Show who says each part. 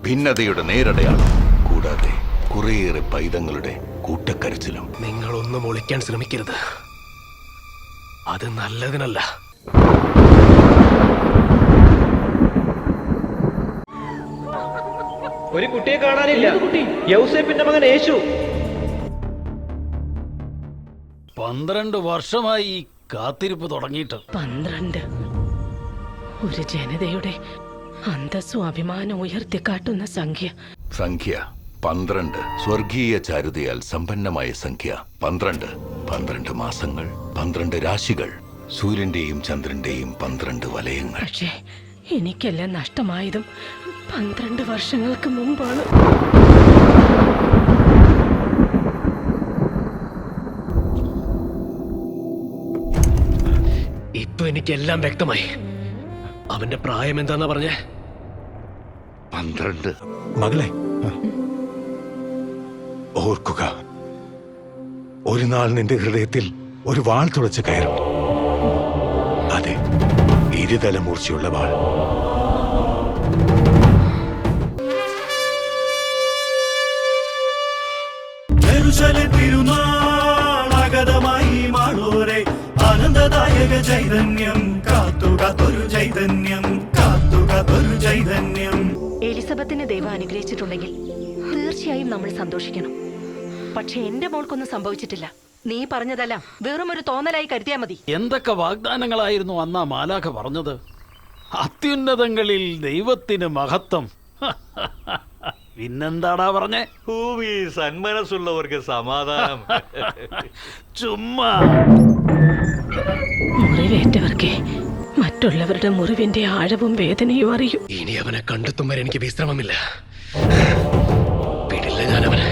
Speaker 1: ഭിന്നതയുടെ നേരടയാളം. കൂടാതെ കുറേയേറെ പൈതങ്ങളുടെ കൂട്ടക്കരച്ചിലും.
Speaker 2: നിങ്ങളൊന്നും ഒളിക്കാൻ ശ്രമിക്കരുത്, അത് നല്ലതിനല്ല.
Speaker 3: ഒരു കുട്ടിയെ കാണാനില്ല. യൗസേപ്പിന്റെ മകൻ യേശു.
Speaker 4: 12 വർഷമായി കാത്തിരിപ്പ് തുടങ്ങിയിട്ട്.
Speaker 5: 12 ഒരു ജനതയുടെ അന്തസ്സും അഭിമാനം ഉയർത്തിക്കാട്ടുന്ന സംഖ്യ.
Speaker 1: 12 സ്വർഗീയ ചാരുതയാൽ സമ്പന്നമായ സംഖ്യ. 12 മാസങ്ങൾ, 12 രാശികൾ, സൂര്യന്റെയും ചന്ദ്രന്റെയും 12 വലയങ്ങൾ.
Speaker 5: പക്ഷേ എനിക്കെല്ലാം നഷ്ടമായതും 12 വർഷങ്ങൾക്ക് മുമ്പാണ്.
Speaker 2: ഇപ്പൊ എനിക്കെല്ലാം വ്യക്തമായി. അവന്റെ പ്രായം എന്താന്നാ പറഞ്ഞേ?
Speaker 1: 12.
Speaker 6: മകളെ, ഓർക്കുക, ഒരു നാൾ നിന്റെ ഹൃദയത്തിൽ ഒരു വാൾ തുളച്ച് കയറും. അതെ, ഇരുതല മൂർച്ചയുള്ള വാൾ.
Speaker 7: തിരുനാളാഗതമായി മാളോരെ ആനന്ദദായക ചൈതന്യം കാത്തുകാത്തൊരു ചൈതന്യം കാത്തുകാത്തൊരു ചൈതന്യം.
Speaker 5: എലിസബത്തിനെ ദൈവം അനുഗ്രഹിച്ചിട്ടുണ്ടെങ്കിൽ തീർച്ചയായും നമ്മൾ സന്തോഷിക്കണം. പക്ഷെ എന്റെ മോൾക്കൊന്നും സംഭവിച്ചിട്ടില്ല. നീ പറഞ്ഞതെല്ലാം വെറും ഒരു തോന്നലായി കരുതിയാ മതി.
Speaker 4: എന്തൊക്കെ വാഗ്ദാനങ്ങളായിരുന്നു അന്നാ മാലാഖ പറഞ്ഞത്? അത്യുന്നതങ്ങളിൽ ദൈവത്തിന് മഹത്വം. പിന്നെന്താടാ പറഞ്ഞേ?
Speaker 8: ഭൂമി സന്മനസ്സുള്ളവർക്ക് സമാധാനം.
Speaker 4: ചുമ്മാ.
Speaker 5: മുറിവേറ്റവർക്ക് മറ്റുള്ളവരുടെ മുറിവിന്റെ ആഴവും വേദനയും അറിയൂ.
Speaker 2: ഇനി അവനെ കണ്ടെത്തും വരെ എനിക്ക് വിശ്രമമില്ല.